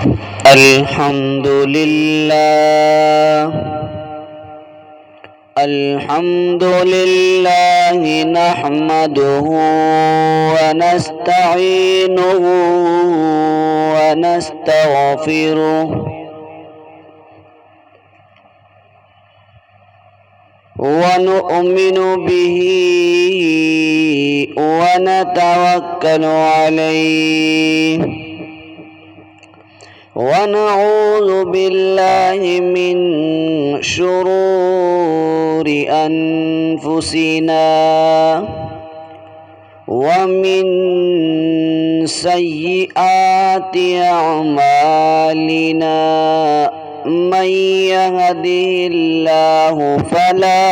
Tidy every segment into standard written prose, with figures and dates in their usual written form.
الحمد لله الحمد لله نحمده ونستعينه ونستغفره ونؤمن به ونتوكل عليه ونعوذ بالله من شرور أنفسنا ومن سيئات أعمالنا من يهده الله فلا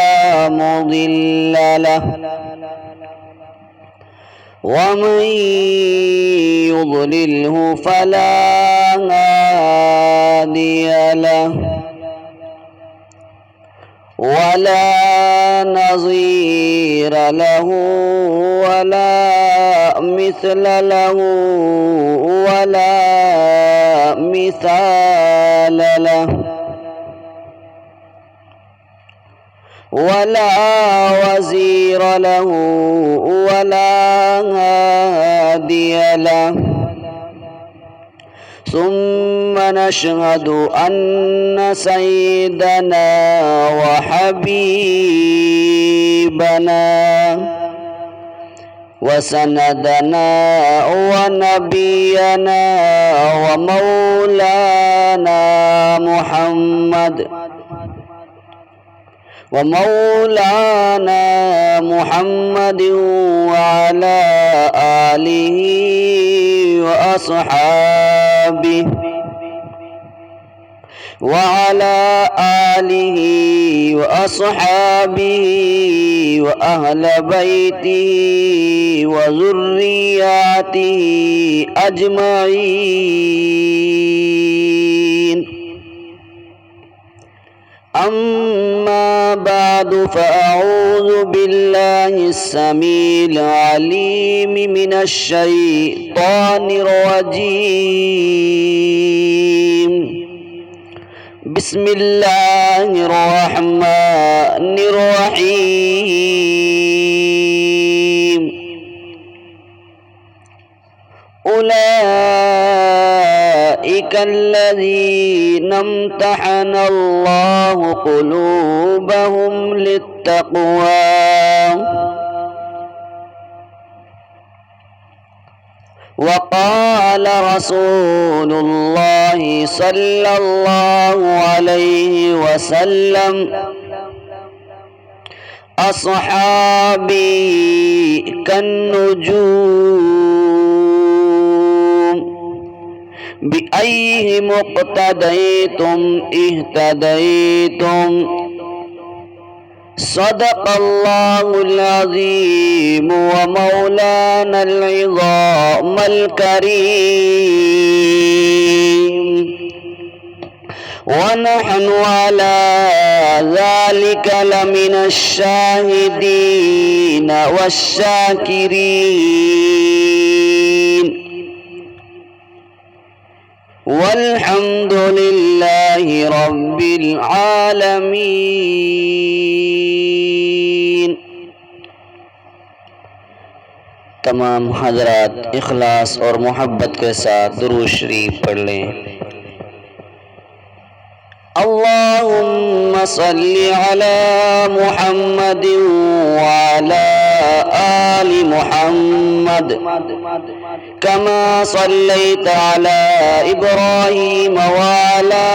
مضل له ومن يضلله فلا هادي له ولا نظير له ولا مثل له ولا مثال له ولا وزير له ولا هادي له ثم نشهد أن سيدنا وحبيبنا وسندنا ونبينا ومولانا محمد وعلى آله وأصحابه وأهل بيته وذرياته أجمعين. أما بعد فأعوذ بالله السميع العليم من الشيطان الرجيم. بسم الله الرحمن الرحيم. أولئك الذين امتحن الله قلوبهم للتقوى وقال رسول الله صلى الله عليه وسلم أصحابي كالنجوم بأيهم اقتديتم اهتديتم. صدق الله العظيم ومولانا العظام الكريم، ونحن على ذلك لمن الشاهدين والشاكرين، والحمد لله رب العالمين. تمام حضرات اخلاص اور محبت کے ساتھ درود شریف پڑھ لیں۔ اللهم صل على محمد وعلى آل محمد كما صليت على إبراهيم وعلى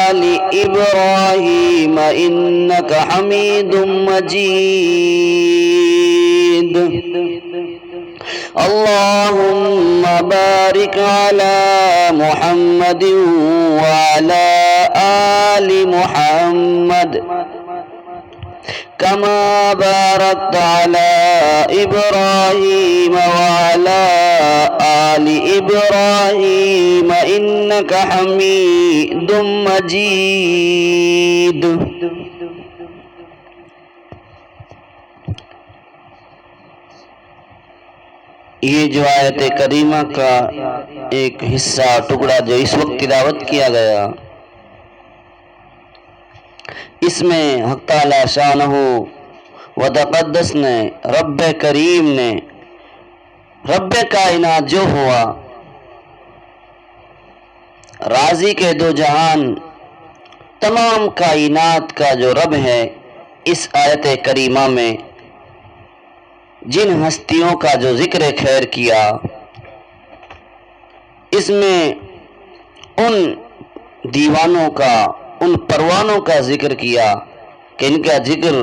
آل إبراهيم إنك حميد مجيد. اللهم بارك على محمد وعلى آل محمد كما باركت على إبراهيم وعلى آل إبراهيم إنك حميد مجيد. یہ جو آیت کریمہ کا ایک حصہ ٹکڑا جو اس وقت تلاوت کیا گیا، اس میں حق تعالی شانہ و تقدس نے، رب کریم نے، رب کائنات جو ہوا، راضی کے دو جہان، تمام کائنات کا جو رب ہے، اس آیت کریمہ میں جن ہستیوں کا جو ذکر خیر کیا، اس میں ان دیوانوں کا، ان پروانوں کا ذکر کیا کہ ان کا ذکر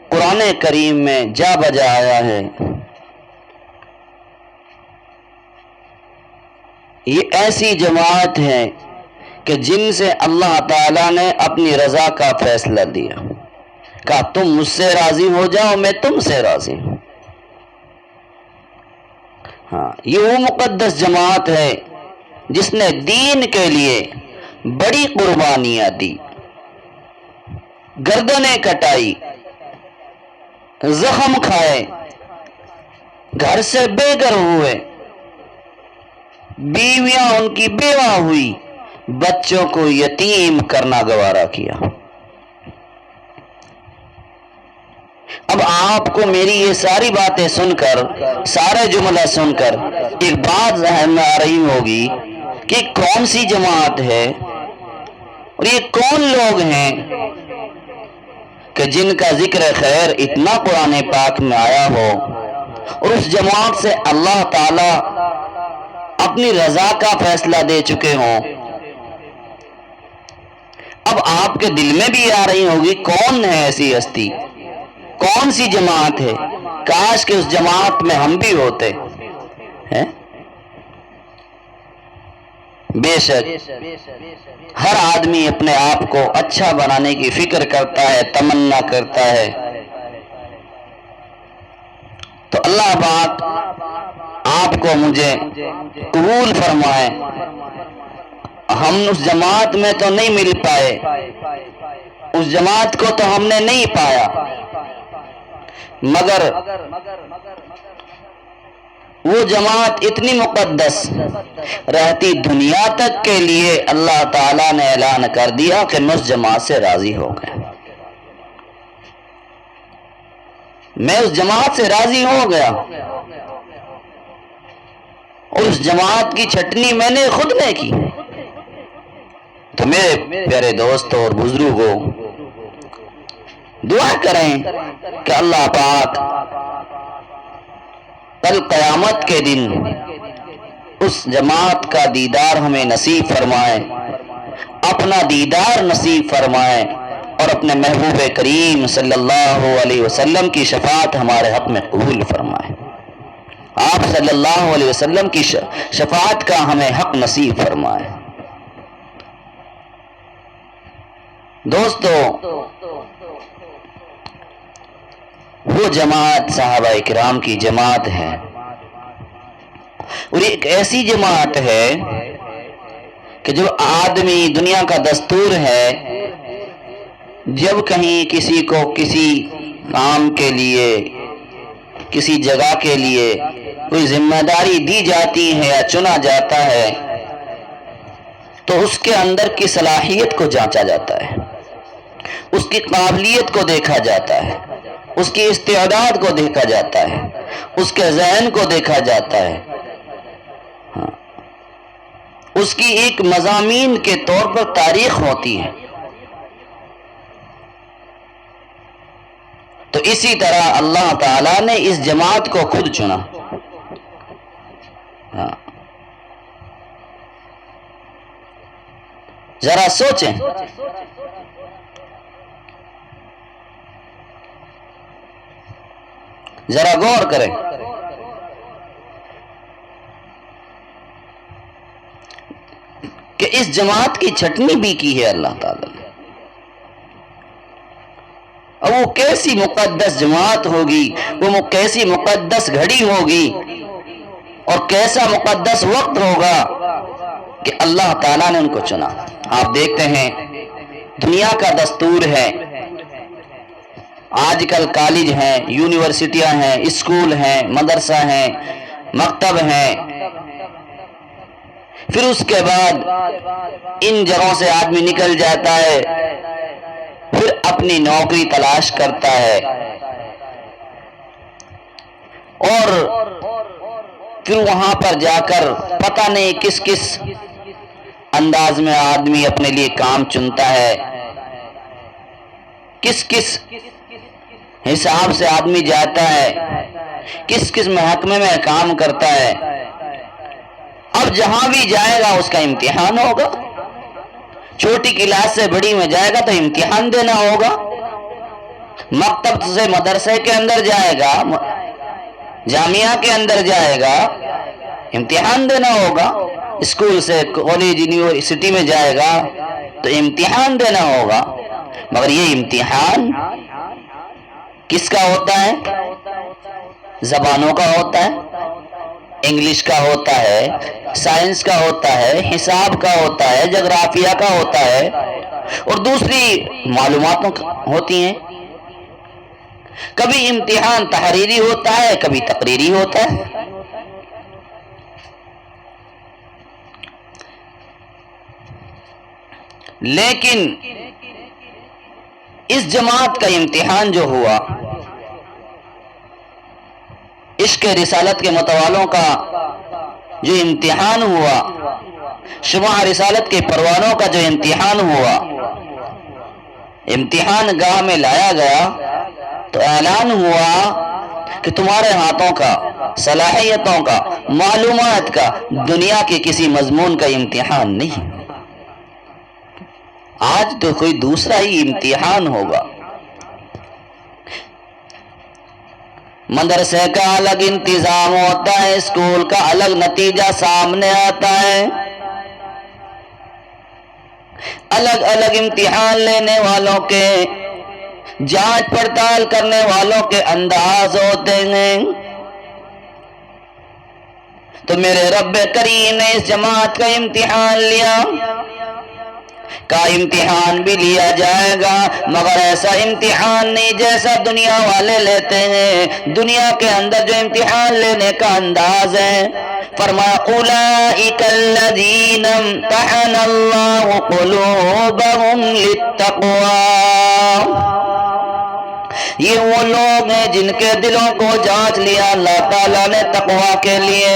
قرآن کریم میں جا بجا آیا ہے۔ یہ ایسی جماعت ہے کہ جن سے اللہ تعالیٰ نے اپنی رضا کا فیصلہ دیا، کہا تم مجھ سے راضی ہو جاؤ، میں تم سے راضی ہوں۔ ہاں، یہ وہ مقدس جماعت ہے جس نے دین کے لیے بڑی قربانیاں دی، گردنیں کٹائی، زخم کھائے، گھر سے بے گھر ہوئے، بیویاں ان کی بیوہ ہوئی، بچوں کو یتیم کرنا گوارا کیا۔ اب آپ کو میری یہ ساری باتیں سن کر، سارے جملہ سن کر ایک بات ذہن میں آ رہی ہوگی کہ کون سی جماعت ہے اور یہ کون لوگ ہیں کہ جن کا ذکر خیر اتنا قرآن پاک میں آیا ہو، اور اس جماعت سے اللہ تعالی اپنی رضا کا فیصلہ دے چکے ہوں۔ اب آپ کے دل میں بھی آ رہی ہوگی کون ہے ایسی ہستی، کون سی جماعت ہے، کاش کہ اس جماعت میں ہم بھی ہوتے ہیں۔ بے شک ہر آدمی اپنے آپ کو اچھا بنانے کی فکر کرتا ہے، تمنا کرتا ہے، تو اللہ پاک آپ کو مجھے قبول فرمائے۔ ہم اس جماعت میں تو نہیں مل پائے، اس جماعت کو تو ہم نے نہیں پایا، مگر وہ جماعت اتنی مقدس رہتی دنیا تک کے لیے اللہ تعالیٰ نے اعلان کر دیا کہ میں اس جماعت سے راضی ہو گیا، میں اس جماعت سے راضی ہو گیا، اور اس جماعت کی چھٹنی میں نے خود نے کی۔ تو میرے پیارے دوستوں اور بزرگوں، دعا کریں کہ اللہ پاک کل قیامت کے دن اس جماعت کا دیدار ہمیں نصیب فرمائے، اپنا دیدار نصیب فرمائے، اور اپنے محبوب کریم صلی اللہ علیہ وسلم کی شفاعت ہمارے حق میں قبول فرمائے، آپ صلی اللہ علیہ وسلم کی شفاعت کا ہمیں حق نصیب فرمائے۔ دوستو، وہ جماعت صحابہ کرام کی جماعت ہے، اور ایک ایسی جماعت ہے کہ جو آدمی، دنیا کا دستور ہے، جب کہیں کسی کو کسی کام کے لیے، کسی جگہ کے لیے کوئی ذمہ داری دی جاتی ہے یا چنا جاتا ہے، تو اس کے اندر کی صلاحیت کو جانچا جاتا ہے، اس کی قابلیت کو دیکھا جاتا ہے، اس کی استعداد کو دیکھا جاتا ہے، اس کے ذہن کو دیکھا جاتا ہے، اس کی ایک مضامین کے طور پر تاریخ ہوتی ہے۔ تو اسی طرح اللہ تعالیٰ نے اس جماعت کو خود چنا۔ ذرا سوچیں، ذرا غور کریں، کہ اس جماعت کی چھٹنی بھی کی ہے اللہ تعالیٰ نے۔ اور وہ کیسی مقدس جماعت ہوگی، وہ کیسی مقدس گھڑی ہوگی، اور کیسا مقدس وقت ہوگا کہ اللہ تعالیٰ نے ان کو چنا۔ آپ دیکھتے ہیں دنیا کا دستور ہے، آج کل کالج ہیں، یونیورسٹیاں ہیں، اسکول ہیں، مدرسہ ہیں، مکتب ہیں، پھر اس کے بعد ان جگہوں سے آدمی نکل جاتا ہے، پھر اپنی نوکری تلاش کرتا ہے، اور پھر وہاں پر جا کر پتہ نہیں کس کس انداز میں آدمی اپنے لیے کام چنتا ہے، کس کس حساب سے آدمی جاتا ہے، کس کس محکمے میں کام کرتا ہے۔ اب جہاں بھی جائے گا اس کا امتحان ہوگا، چھوٹی کلاس سے بڑی میں جائے گا تو امتحان دینا ہوگا، مکتب سے مدرسے کے اندر جائے گا، جامعہ کے اندر جائے گا، امتحان دینا ہوگا، اسکول سے کالج یونیورسٹی میں جائے گا تو امتحان دینا ہوگا۔ مگر یہ امتحان کس کا ہوتا ہے؟ زبانوں کا ہوتا ہے، انگلش کا ہوتا ہے، سائنس کا ہوتا ہے، حساب کا ہوتا ہے، جغرافیہ کا ہوتا ہے، اور دوسری معلوماتوں ہوتی ہیں۔ کبھی امتحان تحریری ہوتا ہے، کبھی تقریری ہوتا ہے۔ لیکن اس جماعت کا امتحان جو ہوا، عشق رسالت کے متوالوں کا جو امتحان ہوا، شمع رسالت کے پروانوں کا جو امتحان ہوا، امتحان گاہ میں لایا گیا تو اعلان ہوا کہ تمہارے ہاتھوں کا، صلاحیتوں کا، معلومات کا دنیا کے کسی مضمون کا امتحان نہیں، آج تو کوئی دوسرا ہی امتحان ہوگا۔ مدرسے کا الگ انتظام ہوتا ہے، اسکول کا الگ نتیجہ سامنے آتا ہے، الگ الگ امتحان لینے والوں کے، جانچ پڑتال کرنے والوں کے انداز ہوتے ہیں۔ تو میرے رب کریم نے اس جماعت کا امتحان لیا، کا امتحان بھی لیا جائے گا، مگر ایسا امتحان نہیں جیسا دنیا والے لیتے ہیں۔ دنیا کے اندر جو امتحان لینے کا انداز ہے، فرمایا اولئک الذین امتحن اللہ قلوبہم للتقوی، یہ وہ لوگ ہیں جن کے دلوں کو جانچ لیا اللہ تعالیٰ نے تقوی کے لیے۔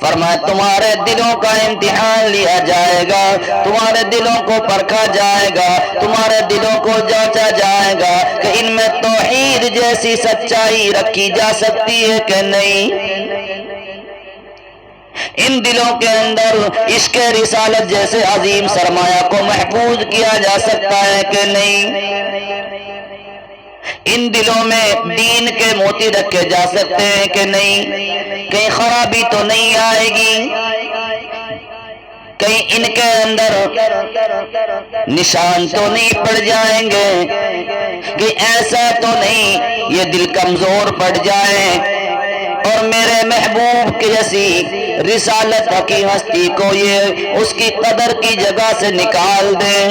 فرمایا تمہارے دلوں کا امتحان لیا جائے گا، تمہارے دلوں کو پرکھا جائے گا، تمہارے دلوں کو جانچا جائے گا کہ ان میں توحید جیسی سچائی رکھی جا سکتی ہے کہ نہیں، ان دلوں کے اندر عشق رسالت جیسے عظیم سرمایہ کو محفوظ کیا جا سکتا ہے کہ نہیں، ان دلوں میں دین کے موتی رکھے جا سکتے ہیں کہ نہیں، کہیں خرابی تو نہیں آئے گی، کہیں ان کے اندر نشان تو نہیں پڑ جائیں گے، کہ ایسا تو نہیں یہ دل کمزور پڑ جائے اور میرے محبوب کی جیسی رسالت کی ہستی کو یہ اس کی قدر کی جگہ سے نکال دیں،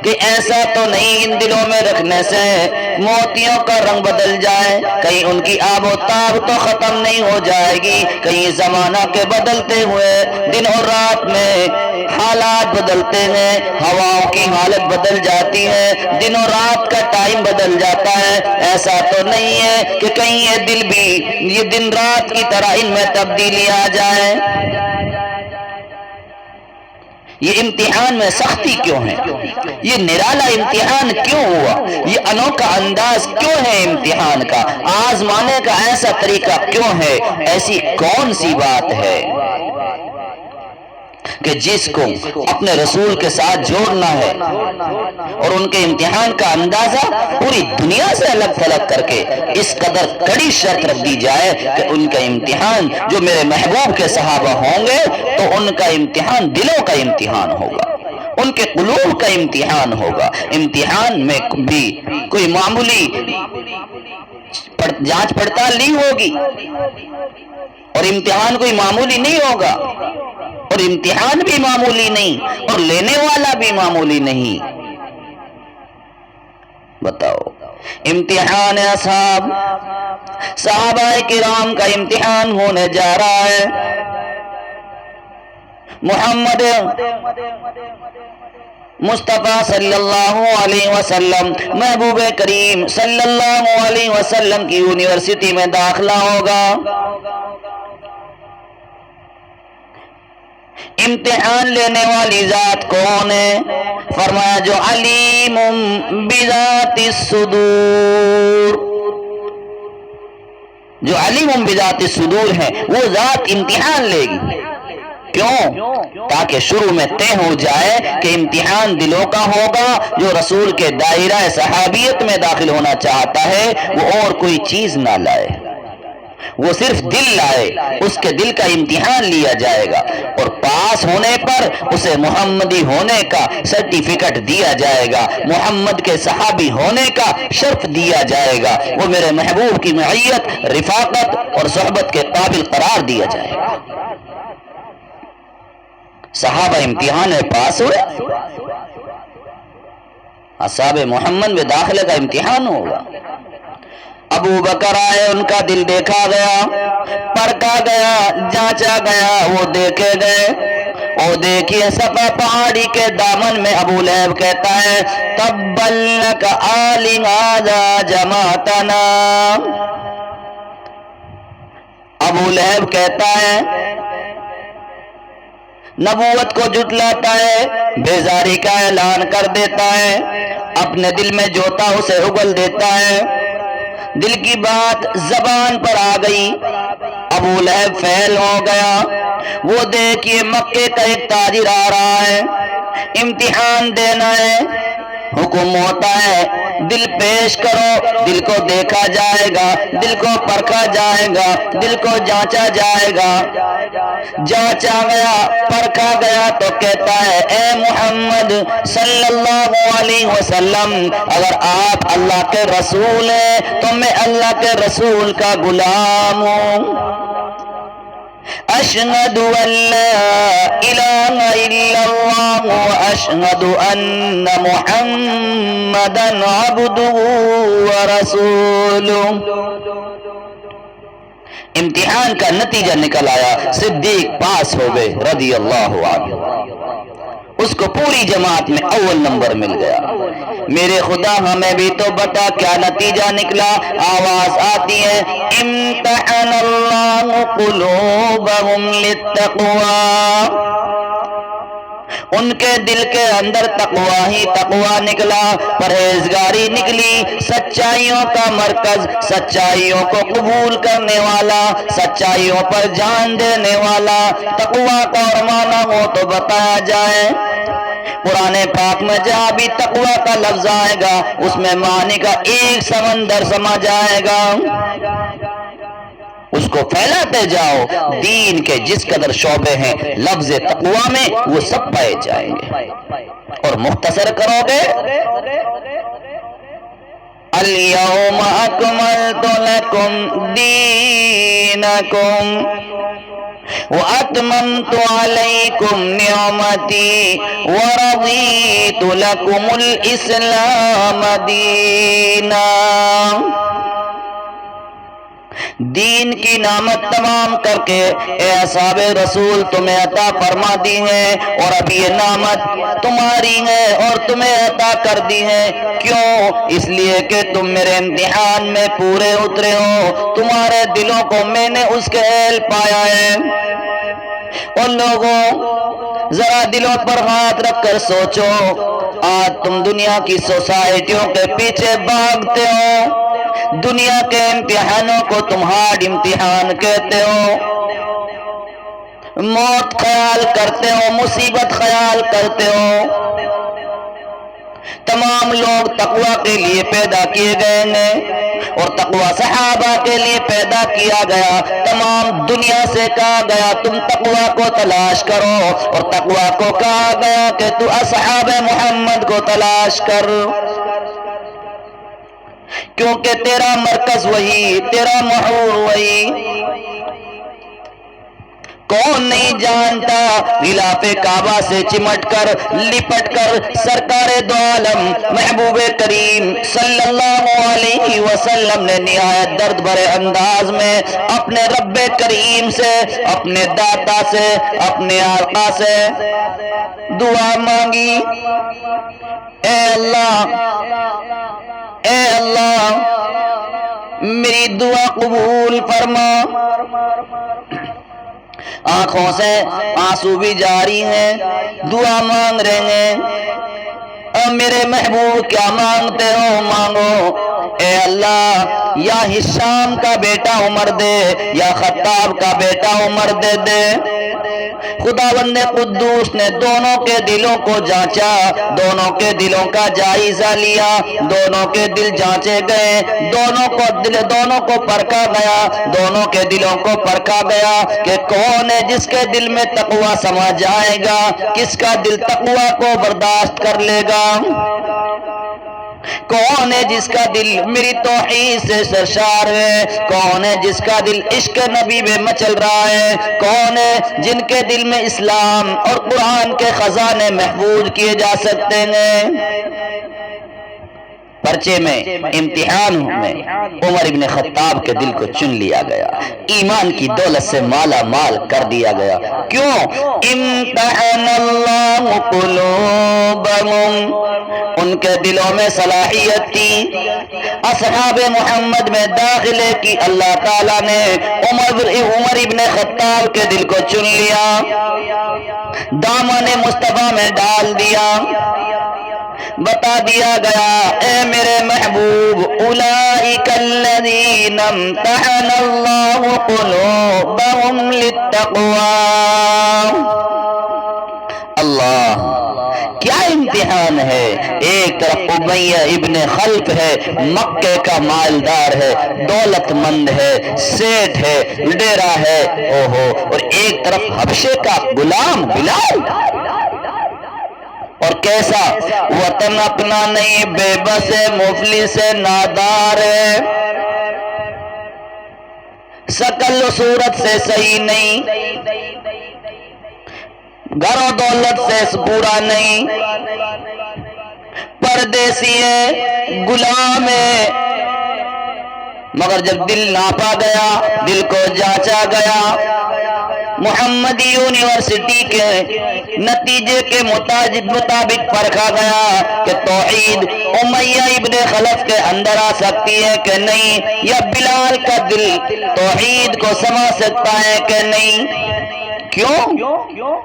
کہ ایسا تو نہیں ان دلوں میں رکھنے سے موتیوں کا رنگ بدل جائے، کہیں ان کی آب و تاب تو ختم نہیں ہو جائے گی، کہیں زمانہ کے بدلتے ہوئے دن اور رات میں حالات بدلتے ہیں، ہواؤں کی حالت بدل جاتی ہے، دن اور رات کا ٹائم بدل جاتا ہے، ایسا تو نہیں ہے کہ کہیں یہ دل بھی یہ دن رات کی طرح ان میں تبدیلی آ جائے۔ یہ امتحان میں سختی کیوں ہے؟ یہ نرالا امتحان کیوں ہوا؟ یہ انوکھا انداز کیوں ہے امتحان کا؟ آزمانے کا ایسا طریقہ کیوں ہے؟ ایسی کون سی بات ہے کہ جس کو اپنے رسول کے ساتھ جوڑنا ہے اور ان کے امتحان کا اندازہ پوری دنیا سے الگ تھلگ کر کے اس قدر کڑی شرط رکھ دی جائے کہ ان کا امتحان جو میرے محبوب کے صحابہ ہوں گے تو ان کا امتحان دلوں کا امتحان ہوگا، ان کے قلوب کا امتحان ہوگا۔ امتحان میں بھی کوئی معمولی جانچ پڑتال نہیں ہوگی، اور امتحان کوئی معمولی نہیں ہوگا، اور امتحان بھی معمولی نہیں اور لینے والا بھی معمولی نہیں۔ بتاؤ امتحان اصحاب، صحابہ کرام کا امتحان ہونے جا رہا ہے۔ محمد مصطفیٰ صلی اللہ علیہ وسلم، محبوب کریم صلی اللہ علیہ وسلم کی یونیورسٹی میں داخلہ ہوگا۔ امتحان لینے والی ذات کون ہے؟ فرمایا جو علیم بذات الصدور، جو علیم بذات الصدور ہے وہ ذات امتحان لے گی۔ کیوں؟ تاکہ شروع میں طے ہو جائے کہ امتحان دلوں کا ہوگا۔ جو رسول کے دائرہ صحابیت میں داخل ہونا چاہتا ہے وہ اور کوئی چیز نہ لائے، وہ صرف دل لائے، اس کے دل کا امتحان لیا جائے گا، اور پاس ہونے پر اسے محمدی ہونے کا سرٹیفکیٹ دیا جائے گا، محمد کے صحابی ہونے کا شرف دیا جائے گا، وہ میرے محبوب کی معیت، رفاقت اور صحبت کے قابل قرار دیا جائے گا۔ صحابہ امتحان میں پاس ہوئے، اصحاب محمد میں داخلے کا امتحان ہوگا۔ ابو بکر آئے، ان کا دل دیکھا گیا، پرکھا گیا، جانچا گیا، وہ دیکھے گئے۔ اور دیکھیے صفا پہاڑی کے دامن میں ابو لہب کہتا ہے تبا لک آل ھذا جماعتنا، ابو لہب کہتا ہے، نبوت کو جھٹلاتا ہے، بیزاری کا اعلان کر دیتا ہے، اپنے دل میں جو تھا اسے اگل دیتا ہے، دل کی بات زبان پر آ گئی، ابو لہب فیل ہو گیا۔ وہ دیکھیے مکے کا ایک تاجر آ رہا ہے، امتحان دینا ہے، حکم ہوتا ہے دل پیش کرو، دل کو دیکھا جائے گا، دل کو پرکھا جائے گا، دل کو جانچا جائے گا۔ جانچا گیا، پرکھا گیا تو کہتا ہے اے محمد صلی اللہ علیہ وسلم، اگر آپ اللہ کے رسول ہیں تو میں اللہ کے رسول کا غلام ہوں۔ اشہد ان لا الہ الا اللہ واشہد ان محمدا عبدہ ورسولہ۔ امتحان کا نتیجہ نکل آیا، صدیق پاس ہو گئے رضی اللہ عنہ، اس کو پوری جماعت میں اول نمبر مل گیا۔ میرے خدا ہمیں بھی تو بتا کیا نتیجہ نکلا؟ آواز آتی ہے امتحن اللہ قلوبہم للتقوی، ان کے دل کے اندر تقوی ہی تقوی نکلا، پرہیزگاری نکلی، سچائیوں کا مرکز، سچائیوں کو قبول کرنے والا، سچائیوں پر جان دینے والا۔ تقوی کا اور معنی ہو تو بتایا جائے۔ قرآن پاک میں جہاں بھی تقوی کا لفظ آئے گا اس میں معنی کا ایک سمندر سما جائے گا، اس کو پھیلاتے جاؤ، دین کے جس قدر شعبے ہیں لفظ تقوی میں وہ سب پائے جائیں گے۔ اور مختصر کرو گے الیوم اکملت لکم دینکم وَأَتْمَمْتُ عَلَيْكُمْ نِعْمَتِي وَرَضِيتُ لَكُمُ الْإِسْلَامَ دِينًا۔ دین کی نعمت تمام کر کے اے اصحاب رسول تمہیں عطا فرما دی ہے، اور اب یہ نعمت تمہاری ہے اور تمہیں عطا کر دی ہے۔ کیوں؟ اس لیے کہ تم میرے امتحان میں پورے اترے ہو، تمہارے دلوں کو میں نے اس کے اہل پایا ہے۔ ان لوگوں ذرا دلوں پر ہاتھ رکھ کر سوچو، آج تم دنیا کی سوسائٹیوں کے پیچھے بھاگتے ہو، دنیا کے امتحانوں کو تم ہارڈ امتحان کہتے ہو، موت خیال کرتے ہو، مصیبت خیال کرتے ہو۔ تمام لوگ تقوی کے لیے پیدا کیے گئے ہیں، اور تقوی صحابہ کے لیے پیدا کیا گیا۔ تمام دنیا سے کہا گیا تم تقوی کو تلاش کرو، اور تقوی کو کہا گیا کہ تو اصحاب محمد کو تلاش کر، کیونکہ تیرا مرکز وہی، تیرا محور وہی۔ کون نہیں جانتا غلاف کعبہ سے چمٹ کر لپٹ کر سرکار دو عالم محبوب کریم صلی اللہ علیہ وسلم نے نہایت درد بھرے انداز میں اپنے رب کریم سے، اپنے داتا سے، اپنے آقا سے دعا مانگی، اے اللہ، اے اللہ میری دعا قبول فرما۔ آنکھوں سے آنسو بھی جاری ہیں، دعا مانگ رہے ہیں، اور میرے محبوب کیا مانگتے ہو مانگو، اے اللہ یا ہشام کا بیٹا عمر دے یا خطاب کا بیٹا عمر دے دے۔ خداوند قدوس نے دونوں کے دلوں کو جانچا، دونوں کے دلوں کا جائزہ لیا، دونوں کے دل جانچے گئے، دونوں کو پرکھا گیا، دونوں کے دلوں کو پرکھا گیا کہ کون ہے جس کے دل میں تقوی سما جائے گا، کس کا دل تقوی کو برداشت کر لے گا، کون ہے جس کا دل میری توحید سے سرشار ہے، کون ہے جس کا دل عشق نبی میں مچل رہا ہے، کون ہے جن کے دل میں اسلام اور قرآن کے خزانے محفوظ کیے جا سکتے ہیں۔ پرچے میں امتحان میں عمر ابن خطاب کے دل کو چن لیا گیا، ایمان کی دولت سے مالا مال کر دیا گیا۔ کیوں؟ امتحان اللہ قلوبہم، ان کے دلوں میں صلاحیت تھی، اصحاب محمد میں داخلے کی اللہ تعالیٰ نے عمر ابن خطاب کے دل کو چن لیا، دامن مصطفیٰ میں ڈال دیا، بتا دیا گیا اے میرے محبوب اولئک الذین امتحن اللہ قلوبہم للتقوی۔ اللہ کیا امتحان ہے! ایک طرف امیہ ابن خلف ہے، مکے کا مالدار ہے، دولت مند ہے، سیٹ ہے، ڈیرا ہے، اوہو، اور ایک طرف حبشے کا غلام بلال، اور کیسا وطن اپنا نہیں، بے بس ہے، مفلس ہے، نادار ہے، شکل و صورت سے صحیح نہیں، گھر و دولت سے پورا نہیں، پردیسی ہے، غلام ہے، مگر جب دل ناپا گیا، دل کو جانچا گیا، محمدی یونیورسٹی کے نتیجے کے مطابق پرکھا گیا کہ توحید امیہ ابن خلف کے اندر آ سکتی ہے کہ نہیں، یا بلال کا دل توحید کو سما سکتا ہے کہ نہیں۔ کیوں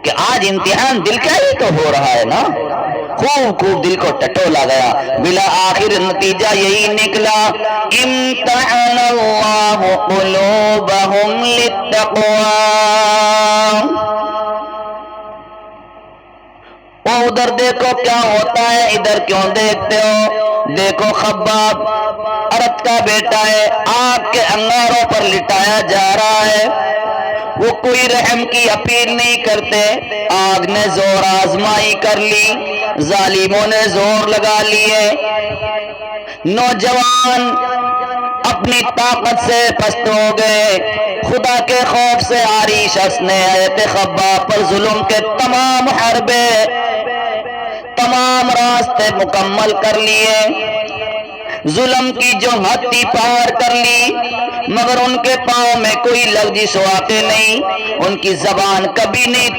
کہ آج امتحان دل کا ہی تو ہو رہا ہے نا، خوب دل کو ٹٹولا گیا، بلا آخر نتیجہ یہی نکلا، امتحان اللہ قلوبہم للتقوی۔ ادھر دیکھو کیا ہوتا ہے، ادھر کیوں دیکھتے ہو؟ دیکھو خباب عرت کا بیٹا ہے، آگ کے انگاروں پر لٹایا جا رہا ہے، وہ کوئی رحم کی اپیل نہیں کرتے، آگ نے زور آزمائی کر لی، ظالموں نے زور لگا لیے، نوجوان اپنی طاقت سے پست ہو گئے، خدا کے خوف سے عاری شخص نے حضرت خباب پر ظلم کے تمام حربے، تمام راستے مکمل کر لیے، ظلم کی جو حد تھی پار کر لی، مگر ان کے پاؤں میں کوئی لغزش واقع نہیں، ان کی زبان کبھی نہیں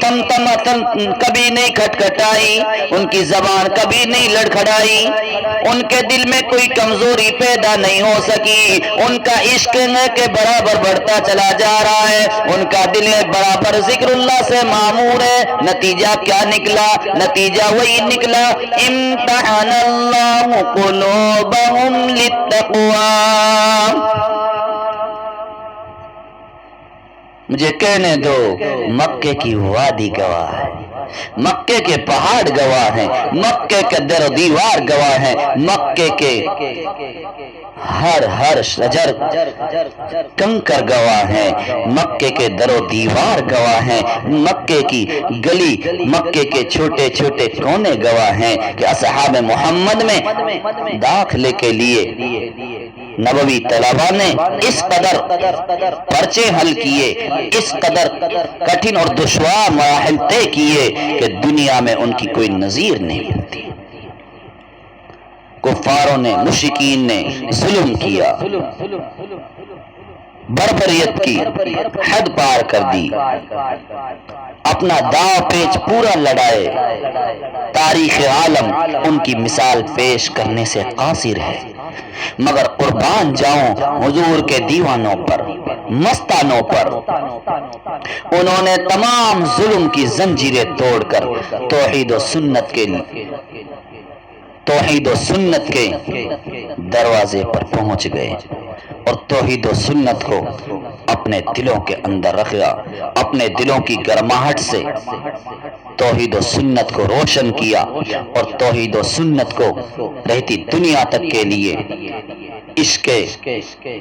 کبھی نہیں کھٹکھٹائی، ان کی زبان کبھی نہیں لڑکھڑائی، ان کے دل میں کوئی کمزوری پیدا نہیں ہو سکی، ان کا عشق کے برابر بڑھتا چلا جا رہا ہے، ان کا دل برابر ذکر اللہ سے معمور ہے۔ نتیجہ کیا نکلا؟ نتیجہ وہی نکلا، امتحان اللہ قلوبہم للتقوی۔ مجھے کہنے دو، مکے کی وادی گواہ ہے، مکے کے پہاڑ گواہ ہیں، مکے کے در و دیوار گواہ ہیں، مکے کے ہر شجر کنکر گواہ ہیں، مکے کے در و دیوار گواہ ہیں، مکے کی گلی، مکے کے چھوٹے چھوٹے کونے گواہ ہیں کہ اصحاب محمد میں داخلے کے لیے نبوی طلباء نے اس قدر پرچے حل کیے، اس قدر کٹھن اور دشوار مراحل طے کیے کہ دنیا میں ان کی کوئی نظیر نہیں ملتی۔ کفاروں نے، مشرکین نے ظلم کیا، بربریت کی حد پار کر دی، اپنا داو پیچ پورا لڑائے، تاریخ عالم ان کی مثال پیش کرنے سے قاصر ہے۔ مگر قربان جاؤں حضور کے دیوانوں پر، مستانوں پر، انہوں نے تمام ظلم کی زنجیریں توڑ کر توحید و سنت کے دروازے پر پہنچ گئے اور توحید و سنت کو اپنے دلوں کے اندر رکھا، اپنے دلوں کی گرماہٹ سے توحید و سنت کو روشن کیا اور توحید و سنت کو رہتی دنیا تک کے لیے عشق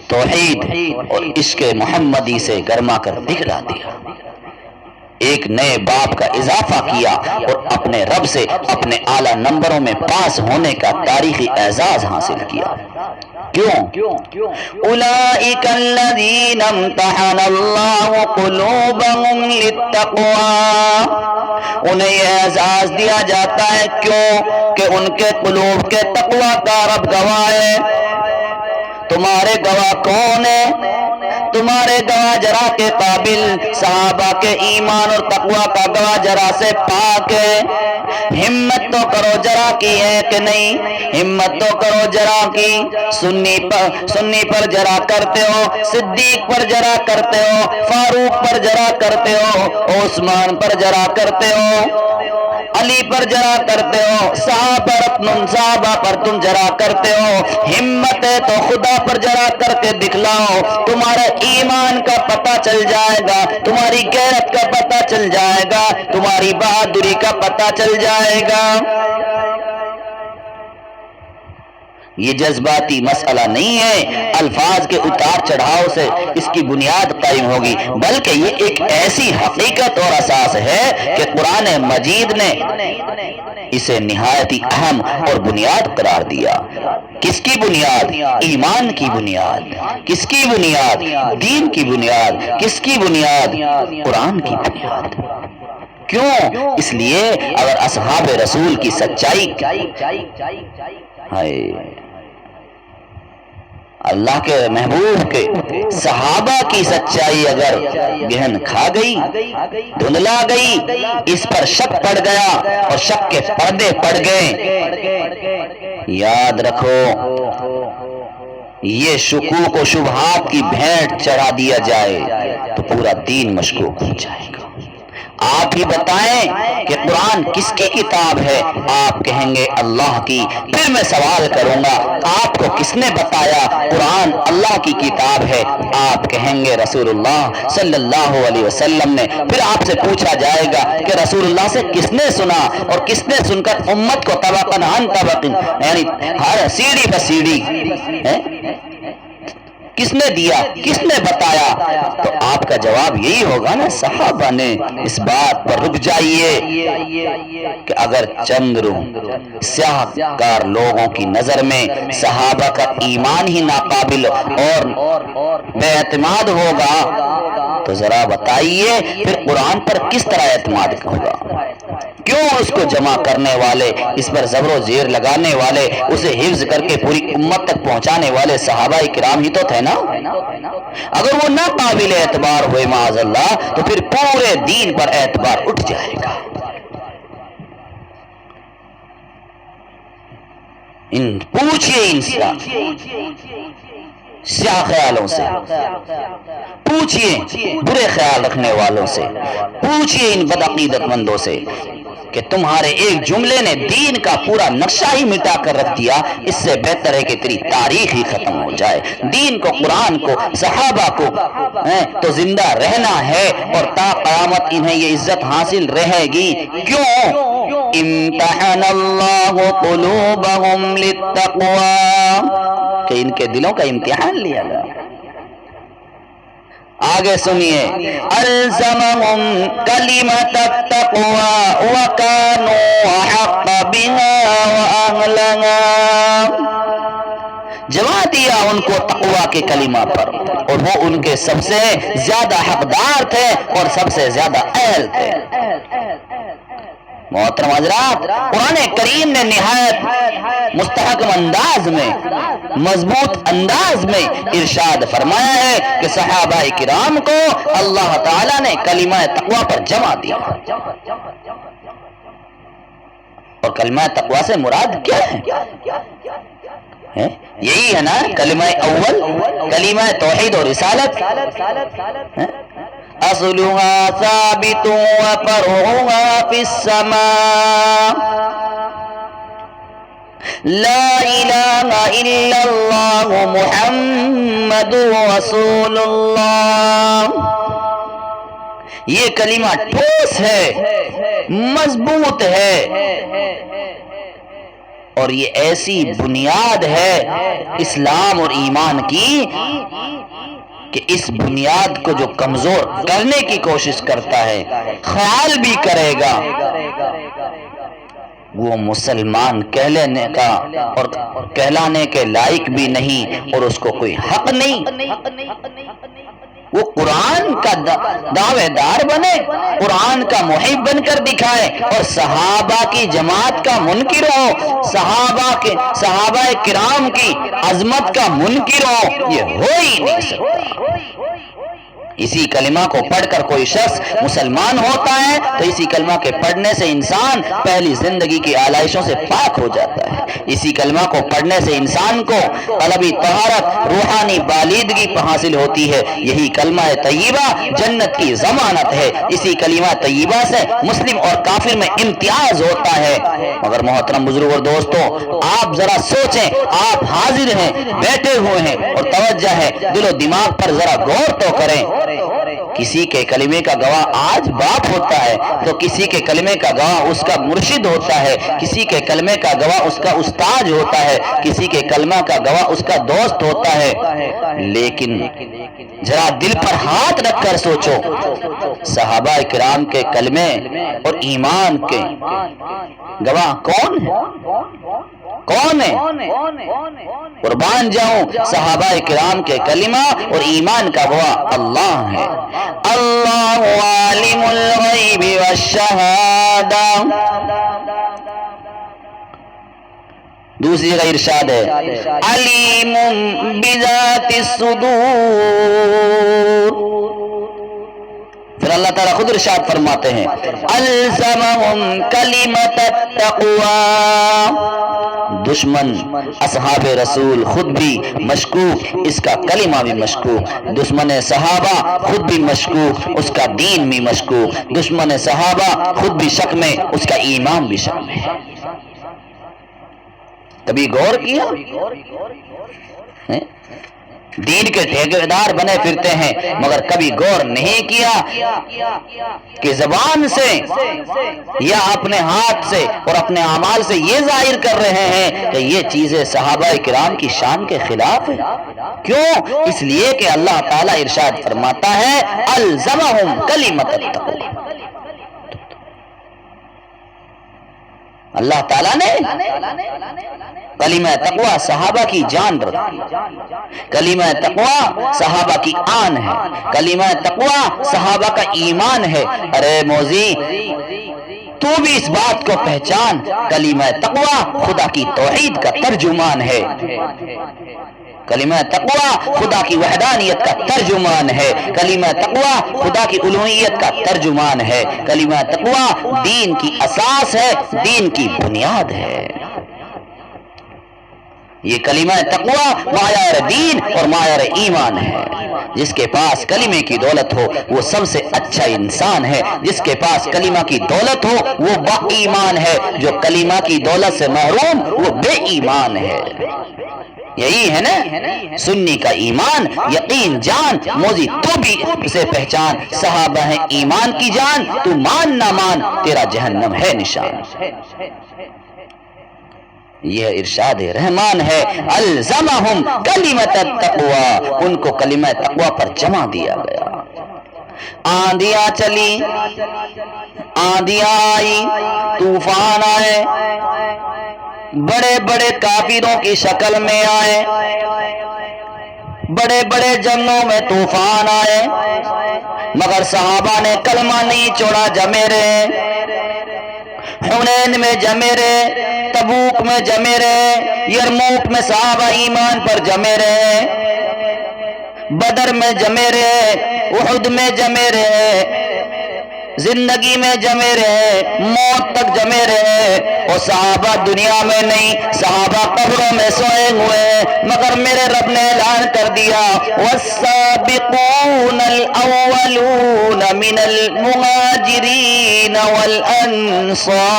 توحید اور عشق محمدی سے گرما کر دکھلا دیا، ایک نئے باب کا اضافہ کیا اور اپنے رب سے اپنے اعلیٰ نمبروں میں پاس ہونے کا تاریخی اعزاز حاصل کیا۔ کیوں؟ اولئک الذین امتحن اللہ قلوبہم للتقوی، انہیں یہ اعزاز دیا جاتا ہے کیوں کہ ان کے قلوب کے تقوی کا رب گواہ ہے۔ تمہارے گواہ کون ہے؟ تمہارے گواہ ذرا کے قابل صحابہ کے ایمان اور تقوی کا گواہ ذرا سے پاک ہے۔ ہمت تو کرو ذرا کی ہے کہ نہیں؟ ہمت تو کرو ذرا کی، سنی پر ذرا کرتے ہو، صدیق پر ذرا کرتے ہو، فاروق پر ذرا کرتے ہو، عثمان پر ذرا کرتے ہو، علی پر جرا کرتے ہو، صحابہ پر تم جرا کرتے ہو۔ ہمت ہے تو خدا پر جرا کر کے دکھلاؤ، تمہارے ایمان کا پتہ چل جائے گا، تمہاری غیرت کا پتہ چل جائے گا، تمہاری بہادری کا پتہ چل جائے گا۔ یہ جذباتی مسئلہ نہیں ہے، الفاظ کے اتار چڑھاؤ سے اس کی بنیاد قائم ہوگی، بلکہ یہ ایک ایسی حقیقت اور اساس ہے کہ قرآن مجید نے اسے نہایت اہم اور بنیاد قرار دیا۔ کس کی بنیاد؟ ایمان کی بنیاد۔ کس کی بنیاد؟ دین کی بنیاد۔ کس کی بنیاد؟ قرآن کی بنیاد۔ کیوں؟ اس لیے اگر اصحاب رسول کی سچائی اللہ کے محبوب کے صحابہ کی سچائی اگر گہن کھا گئی، دھندلا گئی، اس پر شک پڑ گیا اور شک کے پردے پڑ گئے، یاد رکھو یہ شکوک و شبہات کی بھینٹ چڑھا دیا جائے تو پورا دین مشکوک ہو جائے گا۔ آپ ہی بتائیں کہ قرآن کس کی کتاب ہے؟ آپ کہیں گے اللہ کی۔ پھر میں سوال کروں گا آپ کو کس نے بتایا قرآن اللہ کی کتاب ہے؟ آپ کہیں گے رسول اللہ صلی اللہ علیہ وسلم نے۔ پھر آپ سے پوچھا جائے گا کہ رسول اللہ سے کس نے سنا اور کس نے سن کر امت کو طبقاً عن طبقاً، یعنی ہر سیڑھی بہ سیڑھی کس نے دیا، کس نے بتایا؟ تو آپ کا جواب یہی ہوگا نا، صحابہ نے۔ اس بات پر رک جائیے کہ اگر چند سیاہ کار لوگوں کی نظر میں صحابہ کا ایمان ہی ناقابل اور بے اعتماد ہوگا تو ذرا بتائیے پھر قرآن پر کس طرح اعتماد ہوگا؟ کیوں اس کو جمع کرنے والے، اس پر زبر و زیر لگانے والے، اسے حفظ کر کے پوری امت تک پہنچانے والے صحابہ کرام ہی تو تھے نا۔ اگر وہ ناقابل اعتبار ہوئے معاذ اللہ تو پھر پورے دین پر اعتبار اٹھ جائے گا۔ پوچھئے ان سیاہ خیالوں سے، پوچھئے برے خیال رکھنے والوں سے، پوچھئے ان بدعقیدت مندوں سے کہ تمہارے ایک جملے نے دین کا پورا نقشہ ہی مٹا کر رکھ دیا۔ اس سے بہتر ہے کہ تیری تاریخ ہی ختم ہو جائے۔ دین کو، قرآن کو، صحابہ کو تو زندہ رہنا ہے اور تا قیامت انہیں یہ عزت حاصل رہے گی۔ کیوں؟ امتحن اللہ قلوبہم للتقوی، کہ ان کے دلوں کا امتحان لیا گیا۔ آگے سنیے، الزمہم کلمۃ التقوی وکانوا احق بها واہلها۔ جماعت دیا ان کو تقوی کے کلمہ پر، اور وہ ان کے سب سے زیادہ حقدار تھے اور سب سے زیادہ اہل تھے۔ محترم حضرات، قرآن کریم نے نہایت مستحکم انداز میں، مضبوط انداز میں ارشاد فرمایا ہے کہ صحابہ کرام کو اللہ تعالیٰ نے کلمہ تقوی پر جمع دیا۔ اور کلمہ تقوی سے مراد کیا ہے؟ یہی ہے نا کلمہ اول، کلمہ توحید اور رسالت۔ اصلها ثابت وفرعها في السماء لا الہ الا اللہ محمد رسول اللہ۔ یہ کلمہ ٹھوس ہے، مضبوط ہے، اور یہ ایسی بنیاد ہے اسلام اور ایمان کی کہ اس بنیاد کو جو کمزور کرنے کی کوشش کرتا ہے، خیال بھی کرے گا، وہ مسلمان کہلانے کا اور کہلانے کے لائق بھی نہیں، اور اس کو کوئی حق نہیں۔ وہ قرآن کا دعوے دار بنے، قرآن کا محب بن کر دکھائے، اور صحابہ کی جماعت کا منکر ہو، صحابہ کرام کی عظمت کا منکر ہو، یہ ہو ہی نہیں سکتا۔ اسی کلمہ کو پڑھ کر کوئی شخص مسلمان ہوتا ہے تو اسی کلمہ کے پڑھنے سے انسان پہلی زندگی کی آلائشوں سے پاک ہو جاتا ہے۔ اسی کلمہ کو پڑھنے سے انسان کو قلبی طہارت، روحانی بالیدگی حاصل ہوتی ہے۔ یہی کلمہ طیبہ جنت کی ضمانت ہے۔ اسی کلمہ طیبہ سے مسلم اور کافر میں امتیاز ہوتا ہے۔ مگر محترم بزرگ اور دوستوں، آپ ذرا سوچیں، آپ حاضر ہیں، بیٹھے ہوئے ہیں اور توجہ ہے، دل و دماغ پر ذرا غور تو کریں۔ کسی کے کلمے کا گواہ آج باپ ہوتا ہے تو کسی کے کلمے کا گواہ اس کا مرشد ہوتا ہے، کسی کے کلمے کا گواہ اس کا استاد ہوتا ہے، کسی کے کلمہ کا گواہ اس کا دوست ہوتا ہے۔ لیکن ذرا دل پر ہاتھ رکھ کر سوچو، صحابہ کرام کے کلمے اور ایمان کے گواہ کون ہے؟ کون ہے؟ قربان جاؤں، صحابہ کرام کے کلمہ اور ایمان کا گواہ اللہ ہے۔ اللہ عالم الغیب والشہادہ۔ دوسری جگہ ارشاد ہے علیم بذات الصدور۔ پھر اللہ تعالیٰ خود ارشاد فرماتے ہیں الزمہم کلمۃ التقوی۔ دشمن اصحاب رسول خود بھی مشکوک، اس کا کلمہ بھی مشکوک، دشمن صحابہ خود بھی مشکوک، اس کا دین بھی مشکوک، دشمن صحابہ خود بھی شک میں، اس کا ایمان بھی شک میں۔ کبھی غور کیا؟ دین کے ٹھیکیدار بنے پھرتے ہیں مگر کبھی غور نہیں کیا کہ زبان سے یا اپنے ہاتھ سے اور اپنے اعمال سے یہ ظاہر کر رہے ہیں کہ یہ چیزیں صحابہ کرام کی شان کے خلاف ہیں۔ کیوں؟ اس لیے کہ اللہ تعالیٰ ارشاد فرماتا ہے الزمہم کلمۃ التقوی۔ اللہ تعالیٰ نے کلمہ تقوی صحابہ کی جان رکھی، کلمہ تقوی صحابہ کی آن ہے، کلمہ تقوی صحابہ کا ایمان ہے۔ ارے موذی، تو بھی اس بات کو پہچان، کلمہ تقوی خدا کی توحید کا ترجمان ہے، کلمہ تقوی خدا کی وحدانیت کا ترجمان ہے، کلمہ تقوی خدا کی الوہیت کا ترجمان ہے، کلمہ تقوی دین کی اساس ہے، دین کی بنیاد ہے۔ یہ کلمہ تقوی معیار دین اور معیار ایمان ہے۔ جس کے پاس کلمے کی دولت ہو وہ سب سے اچھا انسان ہے، جس کے پاس کلمہ کی دولت ہو وہ با ایمان ہے، جو کلمہ کی دولت سے محروم وہ بے ایمان ہے۔ یہی ہے نا سنی کا ایمان، یقین جان، موذی تو بھی اسے پہچان، صحابہ ہیں ایمان کی جان، تو مان نہ مان تیرا جہنم ہے نشان۔ یہ ارشاد رحمان ہے الزمہم کلمۃ التقوی، ان کو کلمہ تقوی پر جمع دیا گیا۔ آندھیاں چلی، آندھیاں آئی، طوفان آئے، بڑے بڑے کافروں کی شکل میں آئے، بڑے بڑے جنگوں میں طوفان آئے مگر صحابہ نے کلمہ نہیں چھوڑا، جمے رہے۔ حنین میں جمے رہے، تبوک میں جمے رہے، یرموک میں صحابہ ایمان پر جمے رہے، بدر میں جمے رہے، احد میں جمے رہے، زندگی میں جمے رہے، موت تک جمے رہے۔ اور صحابہ دنیا میں نہیں، صحابہ قبروں میں سوئے ہوئے، مگر میرے رب نے اعلان کر دیا والسابقون الاولون من المہاجرین والانصار۔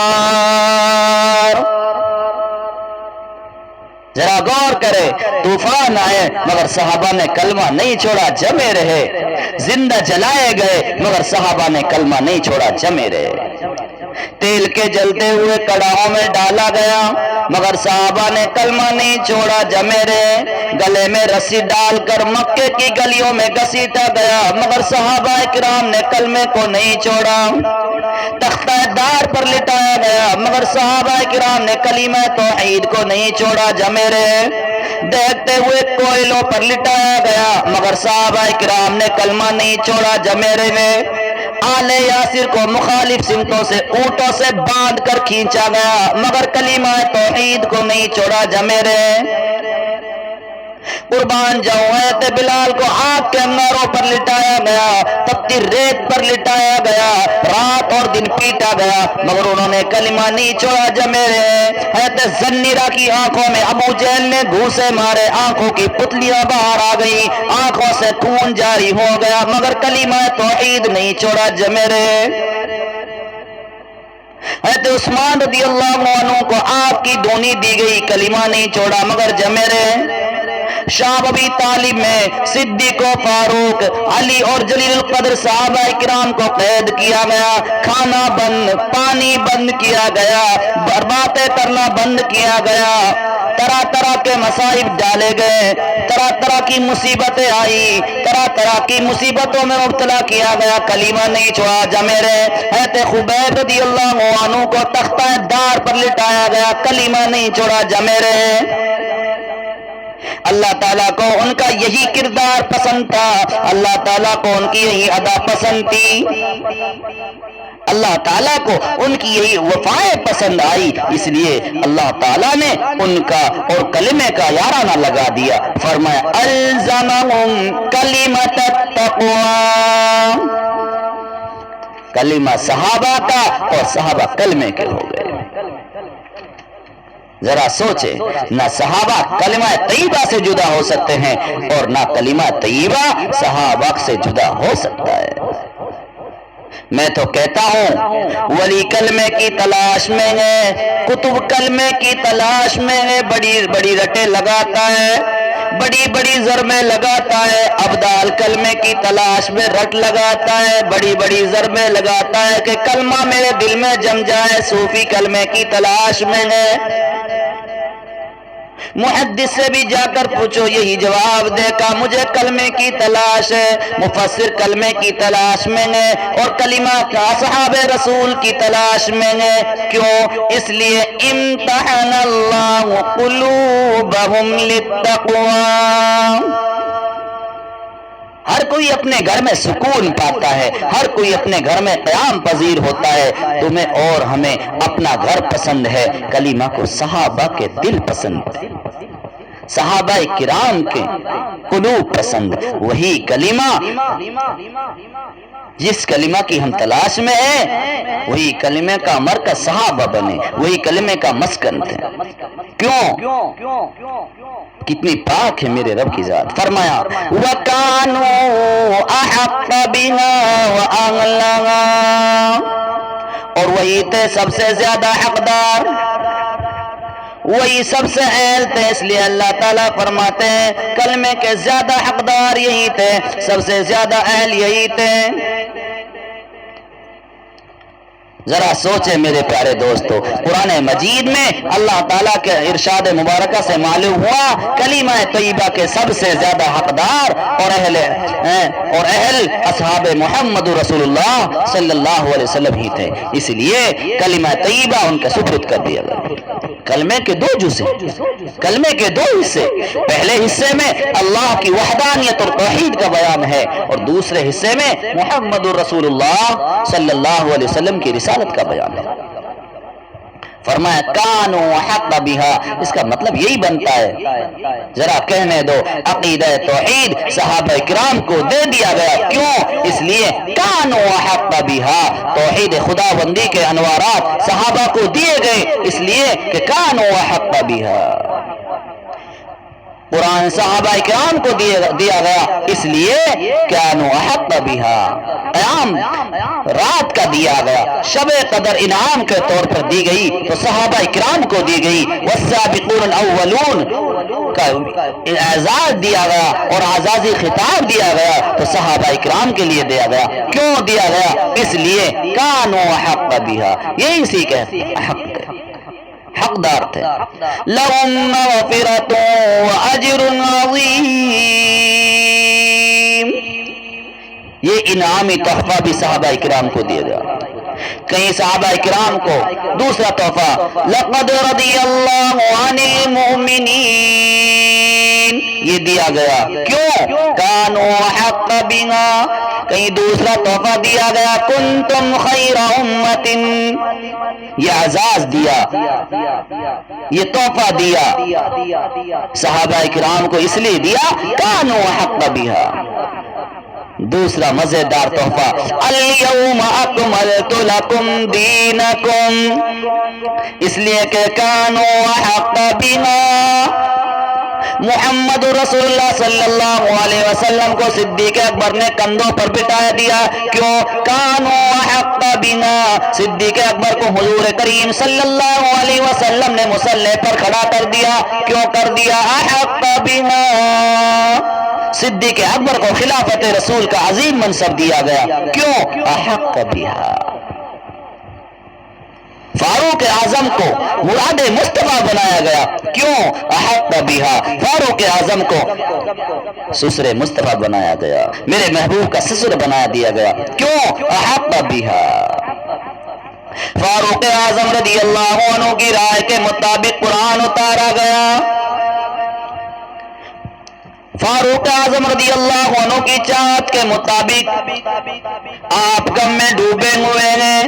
ذرا غور کرے، طوفان آئے مگر صحابہ نے کلمہ نہیں چھوڑا، جمے رہے، زندہ جلائے گئے مگر صحابہ نے کلمہ نہیں چھوڑا، جمے رہے۔ تیل کے جلتے ہوئے کڑاہوں میں ڈالا گیا مگر صحابہ نے کلمہ نہیں چھوڑا، جمے رہے۔ گلے میں رسی ڈال کر مکے کی گلیوں میں گھسیٹا گیا مگر صحابہ کرام نے کلمے کو نہیں چھوڑا۔ تختہ دار پر لٹایا گیا مگر صحابہ کرام نے کلمہ توحید کو نہیں چھوڑا، جمے رہے۔ دیکھتے ہوئے کوئلوں پر لٹایا گیا مگر صحابہ کرام نے کلمہ نہیں چھوڑا، جمے رہے۔ آل یاسر کو مخالف سمتوں سے اونٹوں سے باندھ کر کھینچا گیا مگر کلمہ توحید کو نہیں چھوڑا، جمے رہے۔ قربان جاؤں حضرت بلال کو آگ کے انگاروں پر لٹایا گیا، تپتی ریت پر لٹایا گیا، رات اور دن پیٹا گیا مگر انہوں نے کلمہ نہیں چھوڑا، جمے رہے۔ حضرت زنیرہ کی آنکھوں میں ابو جہل نے گھوسے مارے، آنکھوں کی پتلیاں باہر آ گئی، آنکھوں سے خون جاری ہو گیا مگر کلمہ توحید نہیں چھوڑا، جمے رہے۔ حضرت عثمان رضی اللہ عنہ کو آگ کی دونی دی گئی، کلمہ نہیں چھوڑا مگر جمے رہے۔ شام ابی طالب میں صدیق و فاروق، علی اور جلیل القدر صحابہ کرام کو قید کیا گیا، کھانا بند، پانی بند کیا گیا، باتیں کرنا بند کیا گیا، طرح طرح کے مصائب ڈالے گئے، طرح طرح کی مصیبتیں آئی، طرح طرح کی مصیبتوں میں مبتلا کیا گیا، کلمہ نہیں چھوڑا، جمے رہے۔ حضرت خبیب رضی اللہ عنہ کو تختہ دار پر لٹایا گیا، کلمہ نہیں چھوڑا، جمے رہے۔ اللہ تعالیٰ کو ان کا یہی کردار پسند تھا، اللہ تعالیٰ کو ان کی یہی ادا پسند تھی، اللہ تعالیٰ کو ان کی یہی وفائیں پسند آئی، اس لیے اللہ تعالیٰ نے ان کا اور کلمے کا یارانہ لگا دیا، فرمایا الزمہم کلمۃ التقوی۔ کلمہ صحابہ کا اور صحابہ کلمے کے ہو گئے۔ ذرا سوچے، نہ صحابہ کلمہ طیبہ سے جدا ہو سکتے ہیں اور نہ کلمہ طیبہ صحابہ سے جدا ہو سکتا ہے۔ میں تو کہتا ہوں ولی کلمے کی تلاش میں ہے، کتب کلمے کی تلاش میں ہے، بڑی بڑی رٹیں لگاتا ہے، بڑی بڑی ضربیں لگاتا ہے، ابدال کلمے کی تلاش میں رٹ لگاتا ہے، بڑی بڑی ضربیں لگاتا ہے کہ کلمہ میرے دل میں جم جائے، صوفی کلمے کی تلاش میں ہے۔ محدث سے بھی جا کر پوچھو، یہی جواب دے گا مجھے کلمے کی تلاش ہے، مفسر کلمے کی تلاش میں ہے اور کلمہ اصحاب رسول کی تلاش میں ہے۔ کیوں؟ اس لیے امتحن اللہ قلوبہم للتقوی۔ ہر کوئی اپنے گھر میں سکون پاتا ہے، ہر کوئی اپنے گھر میں قیام پذیر ہوتا ہے، تمہیں اور ہمیں اپنا گھر پسند ہے، کلمہ کو صحابہ کے دل پسند ہے، صحابہ کرام کے قلوب پسند، وہی کلمہ جس کلمہ کی ہم تلاش میں ہیں، وہی کلمے کا مرکز صحابہ بنے، وہی کلمے کا مسکن تھے۔ کیوں؟ کتنی پاک ہے میرے رب کی ذات۔ فرمایا وَكَانُوا أَحَقَّ بِنَا وَأَغْلَغَا، اور وہی تھے سب سے زیادہ حقدار، وہی سب سے اہل تھے، اس لیے اللہ تعالیٰ فرماتے ہیں کلمے کے زیادہ حقدار یہی تھے، سب سے زیادہ اہل یہی تھے۔ ذرا سوچیں میرے پیارے دوستو، قرآن مجید میں اللہ تعالیٰ کے ارشاد مبارکہ سے معلوم ہوا کلمہ طیبہ کے سب سے زیادہ حقدار اور اہل اصحاب محمد رسول اللہ صلی اللہ علیہ وسلم ہی تھے، اس لیے کلمہ طیبہ ان کا سپرد کر دیا گیا۔ کلمے کے دو جزء، کلمے کے دو حصے، پہلے حصے میں اللہ کی وحدانیت اور توحید کا بیان ہے، اور دوسرے حصے میں محمد رسول اللہ صلی اللہ علیہ وسلم کی رسالت کا بیان ہے۔ فرمایا کانو حق بہا، اس کا مطلب یہی بنتا ہے، ذرا کہنے دو، عقیدہ توحید صحابہ کرام کو دے دیا گیا، کیوں؟ اس لیے کانو حق بہا، توحید خدا بندی کے انوارات صحابہ کو دیے گئے، اس لیے کہ کانو حق بہا۔ قرآن صحابہ کرام کو دیا گیا، اس لیے کانو حق بہا۔ قیام رات کا دیا گیا، شب قدر انعام کے طور پر دی گئی تو صحابہ کرام کو دی گئی، والسابقون الاولون کا اعزاز دیا گیا اور اعزازی خطاب دیا گیا تو صحابہ کرام کے لیے دیا گیا، کیوں دیا گیا؟ اس لیے کانو حق بہا، یہی اسی کے حق حقدار تھے۔ لَهُم مَغْفِرَةٌ وَأَجْرٌ عَظِيمٌ، یہ انعامی تحفہ بھی صحابہ کرام کو دیا گیا۔ کہیں صحابہ کرام کو دوسرا تحفہ لَقَدْ رَضِيَ اللَّهُ عَنِ الْمُؤْمِنِينَ، یہ دیا گیا، کیوں؟ كَانُوا حَقَّ بِهَا۔ کہیں دوسرا تحفہ دیا گیا كُنْتُمْ خَيْرَ أُمَّةٍ، یہ اعزاز دیا، یہ تحفہ دیا صحابہ کرام کو، اس لیے دیا كَانُوا حَقَّ بِهَا۔ دوسرا مزیدار تحفہ الیوم اکملت لکم دینکم، اس لیے کہ کانوا حق بہا، محمد رسول اللہ صلی اللہ علیہ وسلم کو صدیق اکبر نے کندھوں پر بٹھا دیا، کیوں؟ کانوا حق بہا، صدیق اکبر کو حضور کریم صلی اللہ علیہ وسلم نے مصلی پر کھڑا کر دیا، کیوں کر دیا؟ حق بہا، صدیق اکبر کو خلافت رسول کا عظیم منصب دیا گیا، کیوں؟ احق بہا۔ فاروق اعظم کو مراد مصطفیٰ بنایا گیا، کیوں؟ احق بہا، فاروق اعظم کو سسر مصطفیٰ بنایا گیا، میرے محبوب کا سسر بنا دیا گیا، کیوں؟ احق بہا۔ فاروق اعظم رضی اللہ عنہ کی رائے کے مطابق قرآن اتارا گیا، فاروق اعظم رضی اللہ عنہ کی چاہت کے مطابق آپ غم میں ڈوبے ہوئے ہیں،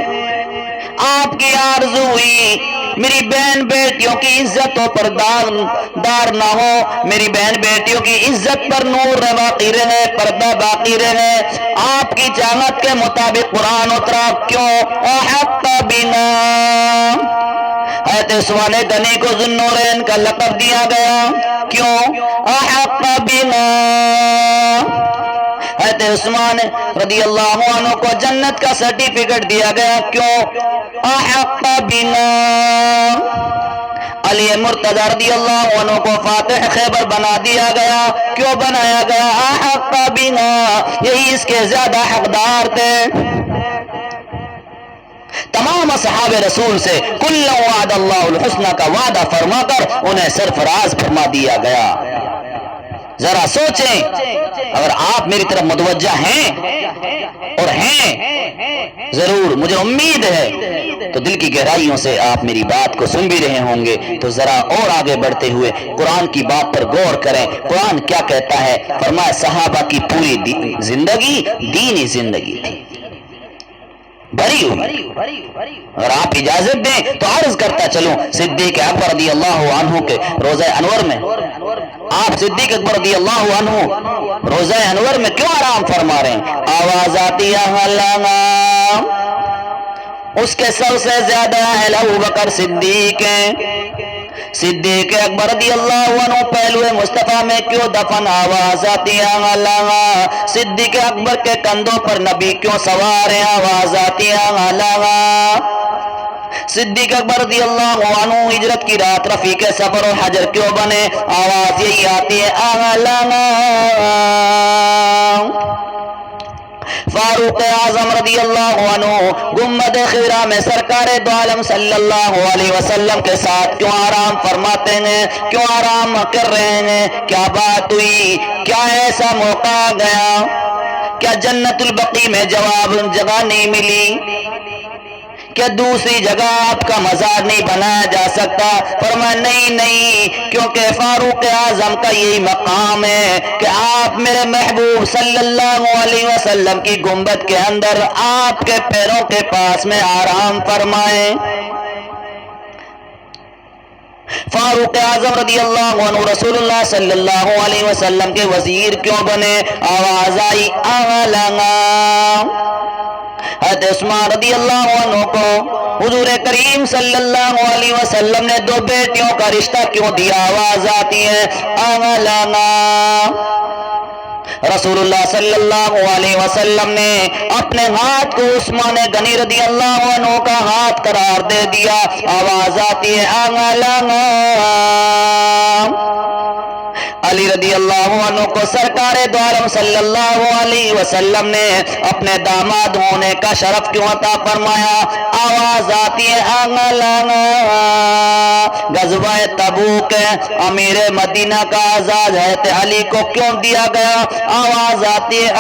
آپ کی آرزو ہوئی میری بہن بیٹیوں کی عزتوں پر دار نہ ہو، میری بہن بیٹیوں کی عزت پر نور باقی رہے، پردہ باقی رہے، آپ کی چاہت کے مطابق قرآن اترا، کیوں؟ احق بنا۔ حضرت عثمان غنی کو ذو النورین کا لقب دیا گیا، کیوں؟ احق بنا۔ حضرت عثمان رضی اللہ عنہ کو جنت کا سرٹیفکیٹ دیا گیا، کیوں؟ احق بنا۔ علی مرتضی رضی اللہ عنہ کو فاتح خیبر بنا دیا گیا، کیوں بنایا گیا؟ احق بنا، یہی اس کے زیادہ حقدار تھے۔ تمام اصحاب رسول سے کل وعد اللہ الحسنہ کا وعدہ فرما کر انہیں سرفراز فرما دیا گیا۔ ذرا سوچیں، اگر آپ میری طرف متوجہ ہیں اور ہیں، ضرور مجھے امید ہے تو دل کی گہرائیوں سے آپ میری بات کو سن بھی رہے ہوں گے، تو ذرا اور آگے بڑھتے ہوئے قرآن کی بات پر غور کریں، قرآن کیا کہتا ہے؟ فرمایا صحابہ کی پوری زندگی دینی زندگی تھی، بھری ہوئی۔ اگر آپ اجازت دیں تو عرض کرتا چلوں، صدیق اکبر رضی اللہ عنہ کے روزہ انور میں، آپ صدیق اکبر رضی اللہ عنہ روزہ انور میں کیوں آرام فرما رہے ہیں؟ آواز آتی ہے اس کے سب سے زیادہ اہل ابوبکر صدیق ہیں، صدیق اکبر رضی اللہ عنہ پہلو مصطفیٰ میں کیوں دفن؟ آواز آتی ہے صدیق اکبر کے کندھوں پر نبی کیوں سوار ہیں؟ آواز آتی ہے صدیق اکبر رضی اللہ عنہ ہجرت کی رات رفیق سفر و حجر کیوں بنے؟ آواز یہی آتی ہے فاروق اعظم رضی اللہ عنہ گنبد خضرا میں سرکار دو عالم صلی اللہ علیہ وسلم کے ساتھ کیوں آرام فرماتے ہیں، کیوں آرام کر رہے ہیں؟ کیا بات ہوئی؟ کیا ایسا موقع آ گیا؟ کیا جنت البقیع میں جگہ نہیں ملی؟ کیا دوسری جگہ آپ کا مزار نہیں بنایا جا سکتا؟ فرمایا نہیں، کیونکہ فاروق اعظم کا یہی مقام ہے کہ آپ میرے محبوب صلی اللہ علیہ وسلم کی گنبد کے اندر آپ کے پیروں کے پاس میں آرام فرمائیں۔ فاروق اعظم رضی اللہ عنہ رسول اللہ صلی اللہ علیہ وسلم کے وزیر کیوں بنے؟ آواز آئی حضرت عثمان رضی اللہ عنہ کو حضور کریم صلی اللہ علیہ وسلم نے دو بیٹیوں کا رشتہ کیوں دیا؟ آواز آتی ہے رسول اللہ صلی اللہ علیہ وسلم نے اپنے ہاتھ کو عثمان غنی رضی اللہ عنہ کا ہاتھ قرار دے دیا۔ آواز آتی ہے علی رضی اللہ عنہ کو سرکار دو عالم صلی اللہ علیہ وسلم نے اپنے داماد ہونے کا شرف کیوں عطا فرمایا؟ آواز آتی ہے غزوہ تبوک امیر مدینہ کا اعزاز حضرت علی کو کیوں دیا گیا؟ آواز آتی ہے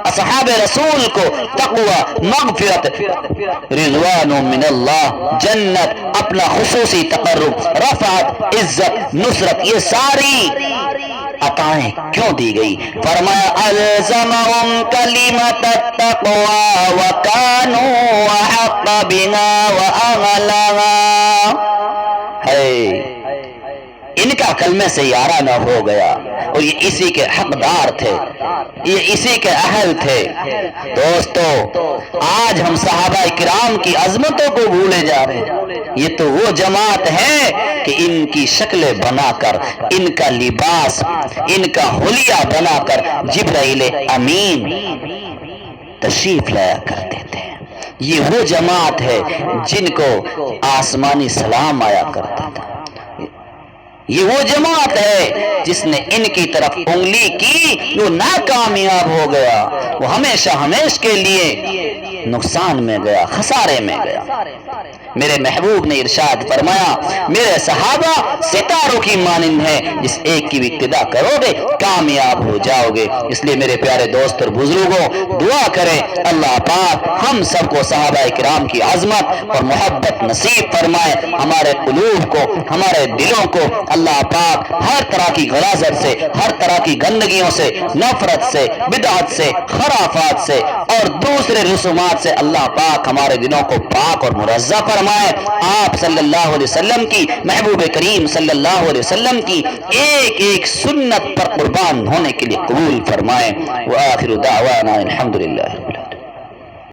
اصحاب رسول کو تقوی، مغفرت، رضوان من اللہ، جنت، اپنا خصوصی تقرب، رفعت، عزت، نصرت، یہ ساری عطائیں کیوں دی گئی؟ فرمایا الزمہم کلمۃ التقوی وکانوا احق بنا واغلاها، ہے ان کا کلمہ سے یارہ نہ ہو گیا اور یہ اسی کے حقدار تھے، یہ اسی کے اہل تھے۔ دوستو آج ہم صحابہ کرام کی عظمتوں کو بھولے جا رہے ہیں۔ یہ تو وہ جماعت ہے کہ ان کی شکلیں بنا کر، ان کا لباس، ان کا حلیہ بنا کر جبرائیل امین تشریف لایا کرتے تھے۔ یہ وہ جماعت ہے جن کو آسمانی سلام آیا کرتا تھا۔ یہ وہ جماعت ہے جس نے ان کی طرف انگلی کی وہ ناکامیاب ہو گیا، وہ ہمیشہ کے لیے نقصان میں گیا، خسارے میں گیا۔ میرے محبوب نے ارشاد فرمایا میرے صحابہ ستاروں کی مانند ہیں، جس ایک کی بھی اقتدا کرو گے کامیاب ہو جاؤ گے۔ اس لیے میرے پیارے دوست اور بزرگوں دعا کریں اللہ پاک ہم سب کو صحابہ کرام کی عظمت اور محبت نصیب فرمائے، ہمارے قلوب کو، ہمارے دلوں کو اللہ پاک ہر طرح کی غلاظت سے، ہر طرح کی گندگیوں سے، نفرت سے، بدعت سے، خرافات سے اور دوسرے رسومات سے اللہ پاک ہمارے دلوں کو پاک اور منزہ فرمائے۔ آپ صلی اللہ علیہ وسلم کی، محبوب کریم صلی اللہ علیہ وسلم کی ایک ایک سنت پر قربان ہونے کے لیے قبول فرمائے۔ وآخر دعوانا الحمدللہ۔